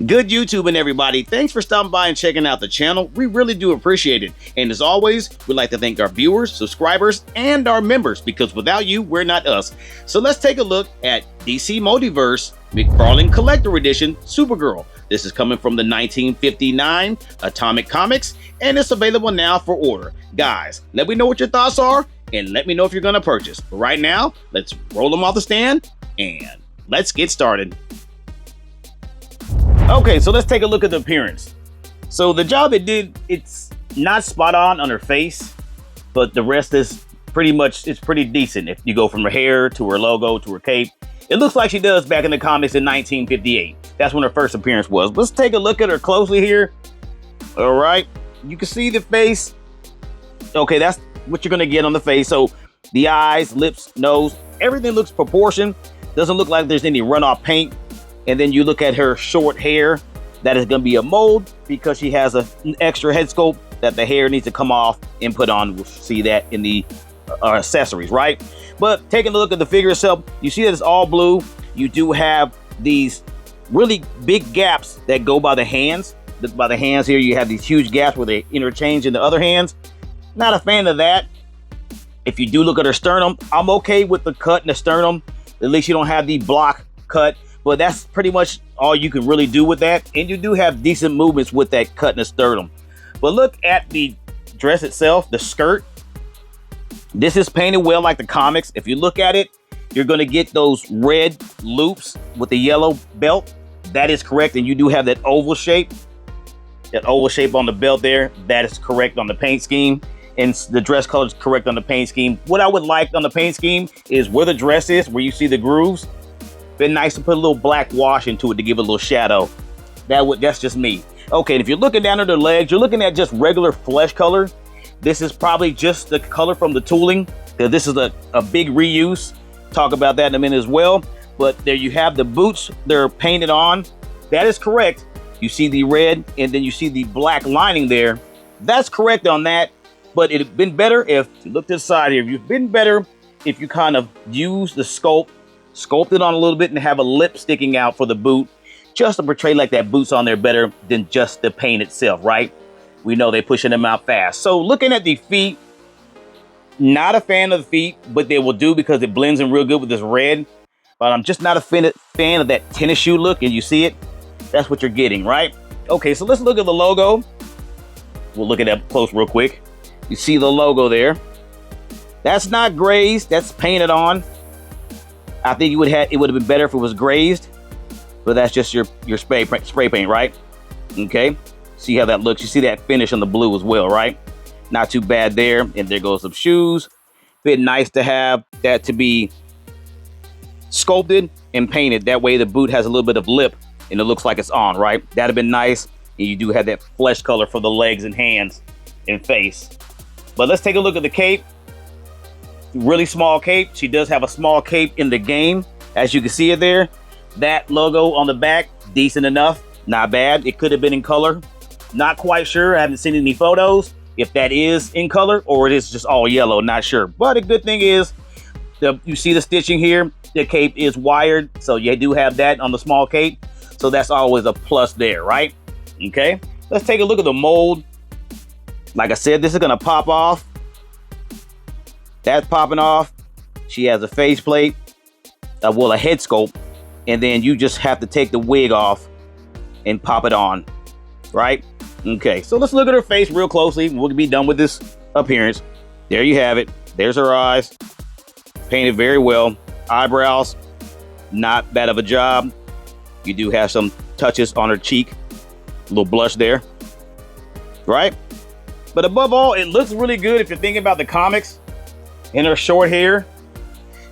Good YouTubing, everybody. Thanks for stopping by and checking out the channel. We really do appreciate it. And as always, we'd like to thank our viewers, subscribers, and our members, because without you, we're not us. So let's take a look at DC Multiverse McFarlane Collector Edition Supergirl. This is coming from the 1959 Atomic Comics, and it's available now for order. Guys, let me know what your thoughts are, and let me know if you're going to purchase. But right now, let's roll them off the stand, and let's get started. Okay, so let's take a look at the appearance. So the job it did, it's not spot on her face, but the rest is pretty much, it's pretty decent. If you go from her hair to her logo to her cape, it looks like she does back in the comics in 1958. That's when her first appearance was. Let's take a look at her closely here. All right, you can see the face. Okay, that's what you're gonna get on the face. So the eyes, lips, nose, everything looks proportioned. Doesn't look like there's any runoff paint. And then you look at her short hair. That is going to be a mold because she has an extra head sculpt that the hair needs to come off and put on. We'll see that in the accessories, right? But taking a look at the figure itself, you see that it's all blue. You do have these really big gaps that go by the hands. By the hands here, you have these huge gaps where they interchange in the other hands. Not a fan of that. If you do look at her sternum, I'm okay with the cut in the sternum. At least you don't have the block cut. But that's pretty much all you can really do with that. And you do have decent movements with that cut in the sternum. But look at the dress itself, the skirt. This is painted well like the comics. If you look at it, you're going to get those red loops with the yellow belt. That is correct. And you do have that oval shape. That oval shape on the belt there. That is correct on the paint scheme. And the dress color is correct on the paint scheme. What I would like on the paint scheme is where the dress is, where you see the grooves. Been nice to put a little black wash into it to give it a little shadow. That's just me. Okay, and if you're looking down at the legs, you're looking at just regular flesh color. This is probably just the color from the tooling. This is a big reuse. Talk about that in a minute as well. But there you have the boots. They're painted on. That is correct. You see the red and then you see the black lining there. That's correct on that. But it'd been better if you look to the side here. You've been better if you kind of use the sculpt it on a little bit and have a lip sticking out for the boot, just to portray like that boot's on there better than just the paint itself, right? We know they're pushing them out fast. So looking at the feet, not a fan of the feet, but they will do because it blends in real good with this red. But I'm just not a fan of that tennis shoe look, and you see it? That's what you're getting, right? Okay, so let's look at the logo. We'll look at that close real quick. You see the logo there. That's not grazed, that's painted on. I think it would have been better if it was grazed, but that's just your spray paint, right? Okay, see how that looks. You see that finish on the blue as well, right? Not too bad there. And there goes some shoes. Been nice to have that to be sculpted and painted. That way the boot has a little bit of lip and it looks like it's on, right? That'd have been nice. And you do have that flesh color for the legs and hands and face. But let's take a look at the cape. Really small cape. She does have a small cape in the game, as you can see it there. That logo on the back, decent enough, not bad. It could have been in color, not quite sure. I haven't seen any photos if that is in color or it is just all yellow, not sure. But a good thing is you see the stitching here. The cape is wired, so you do have that on the small cape, so that's always a plus there, right? Okay, let's take a look at the mold. Like I said, this is gonna pop off. That's popping off. She has a faceplate, well, a head sculpt, and then you just have to take the wig off and pop it on, right? Okay, so let's look at her face real closely. We'll be done with this appearance. There you have it. There's her eyes, painted very well. Eyebrows, not bad of a job. You do have some touches on her cheek, a little blush there, right? But above all, it looks really good if you're thinking about the comics. In her short hair,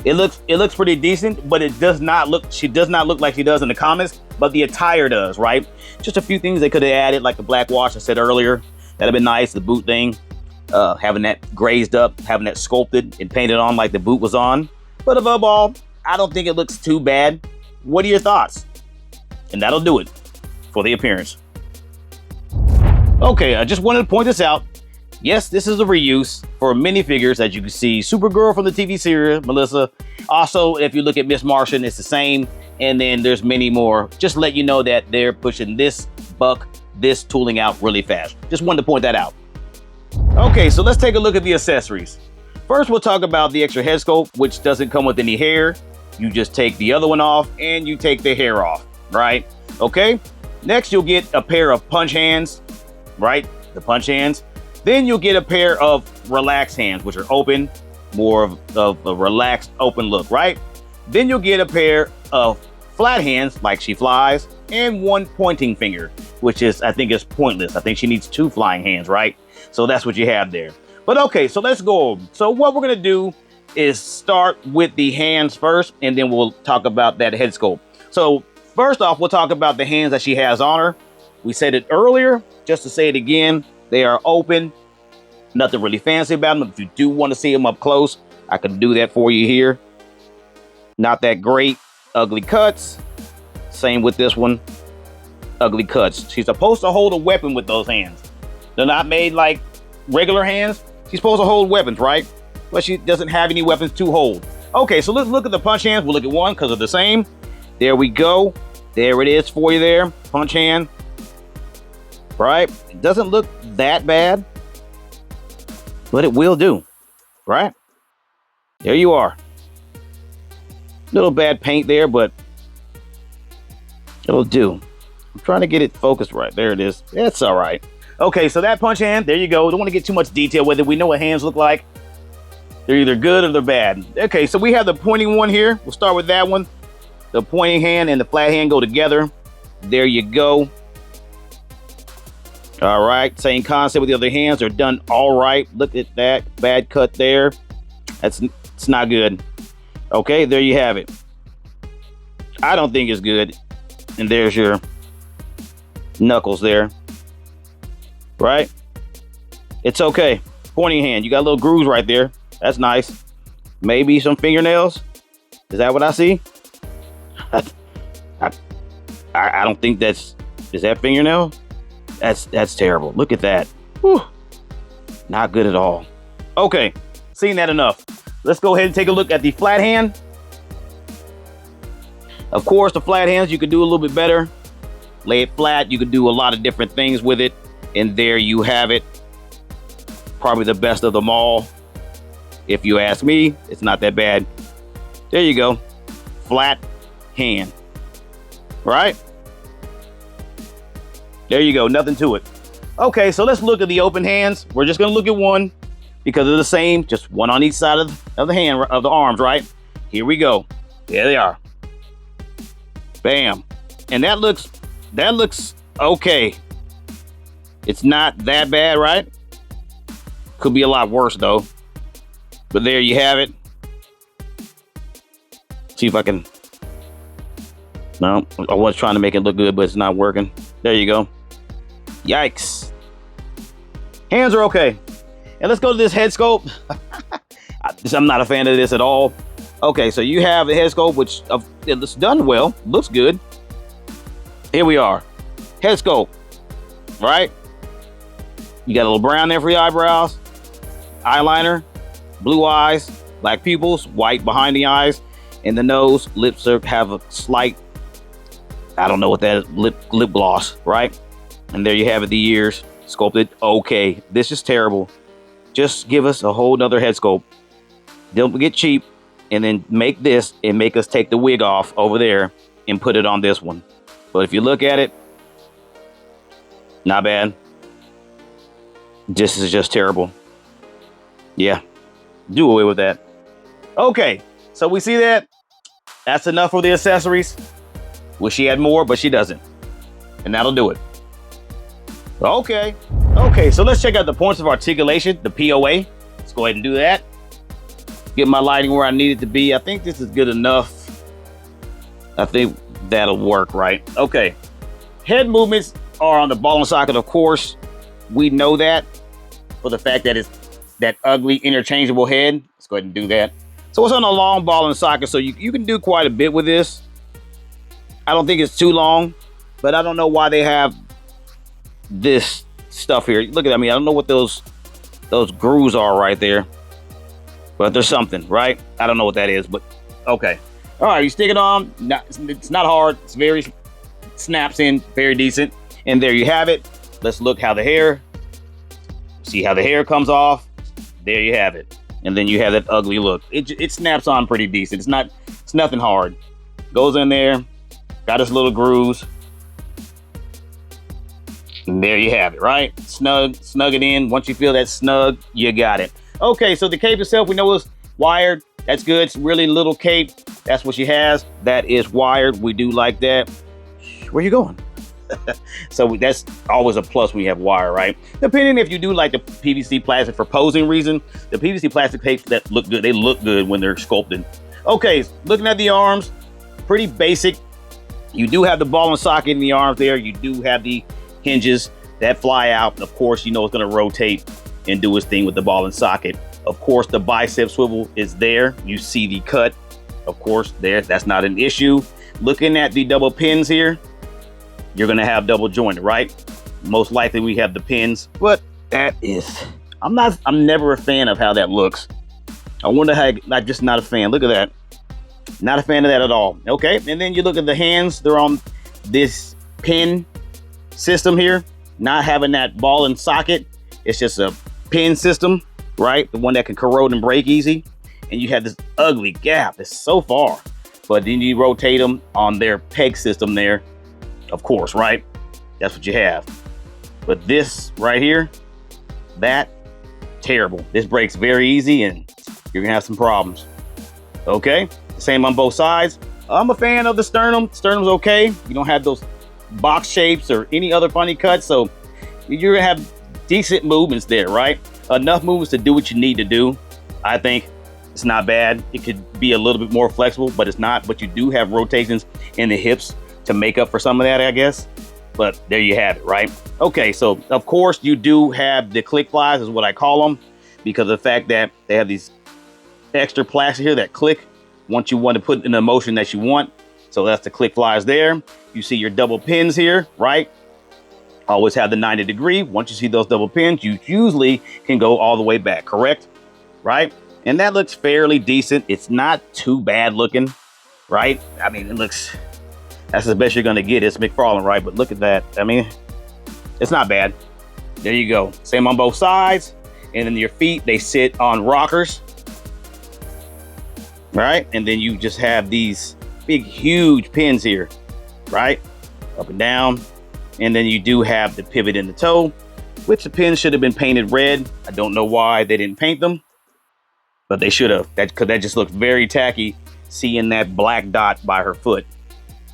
it looks pretty decent, but it does not look, she does not look like she does in the comics, but the attire does, right? Just a few things they could have added, like the black wash I said earlier. That'd have been nice, the boot thing, having that grazed up, having that sculpted and painted on like the boot was on. But above all, I don't think it looks too bad. What are your thoughts? And that'll do it for the appearance. Okay, I just wanted to point this out. Yes, this is a reuse for minifigures that you can see Supergirl from the TV series, Melissa. Also, if you look at Miss Martian, it's the same. And then there's many more. Just let you know that they're pushing this tooling out really fast. Just wanted to point that out. Okay, so let's take a look at the accessories. First, we'll talk about the extra head sculpt, which doesn't come with any hair. You just take the other one off and you take the hair off, right? Okay. Next, you'll get a pair of punch hands, right? The punch hands. Then you'll get a pair of relaxed hands, which are open, more of a relaxed, open look, right? Then you'll get a pair of flat hands, like she flies, and one pointing finger, which is, I think, is pointless. I think she needs 2 flying hands, right? So that's what you have there. But okay, so let's go. So what we're gonna do is start with the hands first, and then we'll talk about that head sculpt. So first off, we'll talk about the hands that she has on her. We said it earlier, just to say it again, they are open. Nothing really fancy about them. If you do want to see them up close, I can do that for you here. Not that great. Ugly cuts. Same with this one. Ugly cuts. She's supposed to hold a weapon with those hands. They're not made like regular hands. She's supposed to hold weapons, right? But she doesn't have any weapons to hold. Okay, so let's look at the punch hands. We'll look at one because they're the same. There we go. There it is for you there. Punch hand. Right? It doesn't look that bad, but it will do. Right? There you are. Little bad paint there, but it'll do. I'm trying to get it focused right. There it is. That's all right. Okay, so that punch hand, there you go. Don't want to get too much detail with it. We know what hands look like. They're either good or they're bad. Okay, so we have the pointing one here. We'll start with that one. The pointing hand and the flat hand go together. There you go. All right, same concept with the other hands. They're done all right. Look at that bad cut there. It's not good. Okay, there you have it. I don't think it's good. And there's your knuckles there. Right? It's okay. Pointing hand. You got little grooves right there. That's nice. Maybe some fingernails. Is that what I see? I don't think is that fingernail? That's terrible. Look at that. Whew. Not good at all. Okay, seen that enough. Let's go ahead and take a look at the flat hand. Of course, the flat hands you could do a little bit better. Lay it flat. You could do a lot of different things with it. And there you have it. Probably the best of them all. If you ask me, it's not that bad. There you go. Flat hand. Right? There you go. Nothing to it. Okay, so let's look at the open hands. We're just going to look at one because they're the same. Just one on each side of the hand, of the arms, right? Here we go. There they are. Bam. And that looks okay. It's not that bad, right? Could be a lot worse though. But there you have it. See if I can. No, I was trying to make it look good, but it's not working. There you go. Yikes. Hands are okay. And let's go to this head sculpt. I'm not a fan of this at all. Okay, so you have the head sculpt, which it's done well. Looks good. Here we are. Head sculpt. Right? You got a little brown there for your eyebrows. Eyeliner. Blue eyes. Black pupils. White behind the eyes. And the nose. Lips have a slight, I don't know what that is, lip gloss, right? And there you have it, the ears. Sculpted. Okay. This is terrible. Just give us a whole nother head sculpt. Don't get cheap. And then make this and make us take the wig off over there and put it on this one. But if you look at it, not bad. This is just terrible. Yeah, do away with that. Okay, so we see that. That's enough for the accessories. Wish she had more, but she doesn't. And that'll do it. Okay, so let's check out the points of articulation, the POA. Let's go ahead and do that. Get my lighting where I need it to be. I think this is good enough. I think that'll work, right? Okay. Head movements are on the ball and socket, of course. We know that for the fact that it's that ugly interchangeable head. Let's go ahead and do that. So it's on a long ball and socket, so you can do quite a bit with this. I don't think it's too long, but I don't know why they have this stuff here. Look at that. I mean, I don't know what those those grooves are right there. But there's something, right? I don't know what that is, but okay. All right, you stick it on. It's not hard. It's very, snaps in, very decent. And there you have it. Let's look how the hair, see how the hair comes off. There you have it. And then you have that ugly look. It snaps on pretty decent. It's nothing hard. Goes in there, got its little grooves. And there you have it, right? Snug it in. Once you feel that snug, you got it. Okay, so the cape itself, we know it's wired. That's good. It's really little cape. That's what she has. That is wired. We do like that. Where you going? So that's always a plus when you have wire, right? Depending if you do like the PVC plastic for posing reason, the PVC plastic tapes that look good, they look good when they're sculpted. Okay, looking at the arms, pretty basic. You do have the ball and socket in the arms there. You do have the hinges that fly out. Of course, you know it's going to rotate and do its thing with the ball and socket. Of course, the bicep swivel is there. You see the cut, of course, there. That's not an issue. Looking at the double pins here, you're gonna have double jointed, right? Most likely we have the pins, but that is, I'm never a fan of how that looks. I wonder how, I'm just not a fan. Look at that. Not a fan of that at all. Okay, and then you look at the hands, they're on this pin system here, not having that ball and socket. It's just a pin system, right? The one that can corrode and break easy. And you have this ugly gap. It's so far. But then you rotate them on their peg system there. Of course, right? That's what you have. But this right here, that, terrible. This breaks very easy and you're gonna have some problems. Okay, same on both sides. I'm a fan of the sternum. Sternum's okay. You don't have those box shapes or any other funny cuts. So you're gonna have decent movements there, right? Enough movements to do what you need to do. I think it's not bad. It could be a little bit more flexible, but it's not. But you do have rotations in the hips to make up for some of that, I guess. But there you have it, right? Okay, so of course you do have the click flies, is what I call them, because of the fact that they have these extra plastic here that click once you want to put in the motion that you want. So that's the click flies there. You see your double pins here, right? Always have the 90 degree. Once you see those double pins, you usually can go all the way back, correct? Right? And that looks fairly decent. It's not too bad looking, right? I mean, it looks, that's the best you're gonna get. It's McFarlane, right? But look at that. I mean, it's not bad. There you go. Same on both sides. And then your feet, they sit on rockers, right? And then you just have these big, huge pins here, right? Up and down. And then you do have the pivot in the toe, which the pins should have been painted red. I don't know why they didn't paint them, but they should have. Because that just looked very tacky, seeing that black dot by her foot,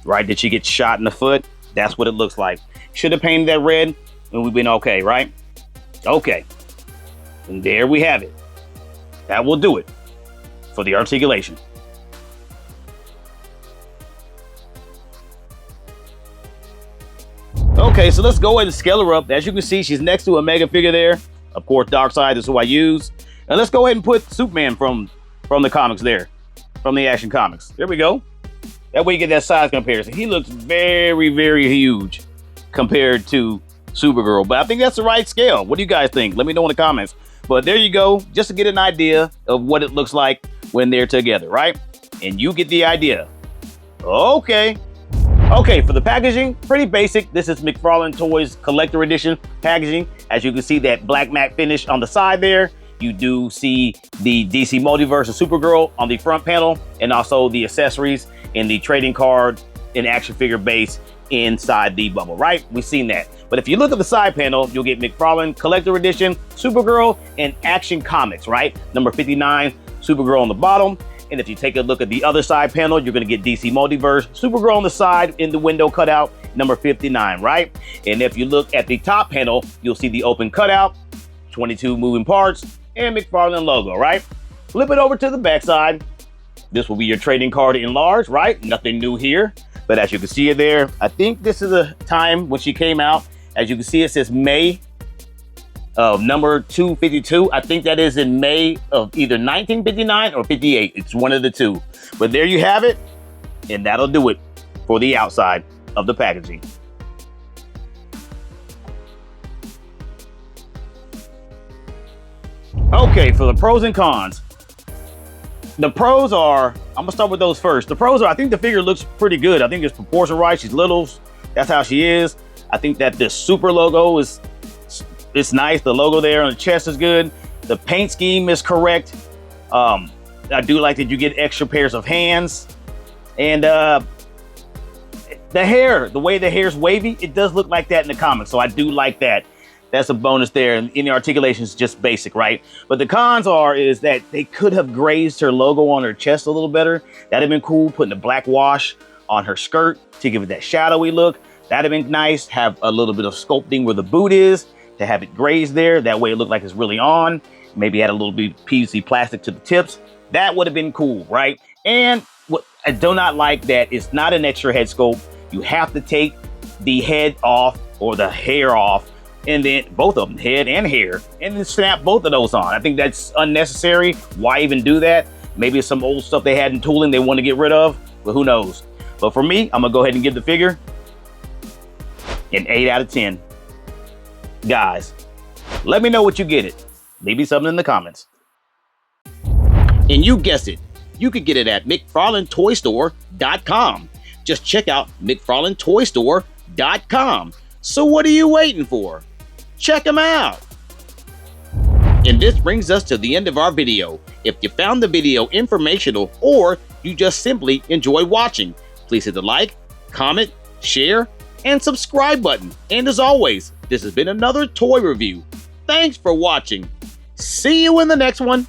right? Did she get shot in the foot? That's what it looks like. Should have painted that red and we've been okay, right? Okay. And there we have it. That will do it for the articulation. Okay, so let's go ahead and scale her up. As you can see, she's next to a mega figure there. Of course, Darkseid is who I use. And let's go ahead and put Superman from the comics there, from the Action Comics. There we go. That way you get that size comparison. He looks very, very huge compared to Supergirl, but I think that's the right scale. What do you guys think? Let me know in the comments. But there you go, just to get an idea of what it looks like when they're together, right? And you get the idea. Okay. Okay, for the packaging, pretty basic. This is McFarlane Toys Collector Edition packaging. As you can see, that black matte finish on the side there. You do see the DC Multiverse of Supergirl on the front panel, and also the accessories in the trading card and action figure base inside the bubble, right? We've seen that. But if you look at the side panel, you'll get McFarlane Collector Edition, Supergirl, and Action Comics, right? Number 59, Supergirl on the bottom. And if you take a look at the other side panel, you're gonna get DC Multiverse, Supergirl on the side in the window cutout, number 59, right? And if you look at the top panel, you'll see the open cutout, 22 moving parts, and McFarlane logo, right? Flip it over to the back side. This will be your trading card enlarged, right? Nothing new here. But as you can see it there, I think this is a time when she came out. As you can see, it says May of number 252. I think that is in May of either 1959 or 58. It's one of the two. But there you have it. And that'll do it for the outside of the packaging. Okay, for the pros and cons. The pros are, I'm gonna start with those first. The pros are, I think the figure looks pretty good. I think it's proportioned right. She's little, that's how she is. I think that the super logo is nice. The logo there on the chest is good. The paint scheme is correct. I do like that you get extra pairs of hands. And the hair, the way the hair's wavy, it does look like that in the comics. So I do like that. That's a bonus there. And in the articulation is just basic, right? But the cons is that they could have grazed her logo on her chest a little better. That'd have been cool, putting a black wash on her skirt to give it that shadowy look. That'd have been nice. Have a little bit of sculpting where the boot is, to have it grazed there. That way it looked like it's really on. Maybe add a little bit of PVC plastic to the tips. That would have been cool, right? And what I do not like that it's not an extra head sculpt. You have to take the head off or the hair off, and then both of them, head and hair, and then snap both of those on. I think that's unnecessary. Why even do that? Maybe it's some old stuff they had in tooling they want to get rid of, but who knows? But for me, I'm gonna go ahead and give the figure an 8 out of 10. Guys, let me know what you get it. Leave me something in the comments. And you guessed it, you could get it at McFarlaneToyStore.com. Just check out McFarlaneToyStore.com. So what are you waiting for? Check them out. And this brings us to the end of our video. If you found the video informational or you just simply enjoy watching, please hit the like, comment, share, and subscribe button. And as always, this has been another toy review. Thanks for watching. See you in the next one.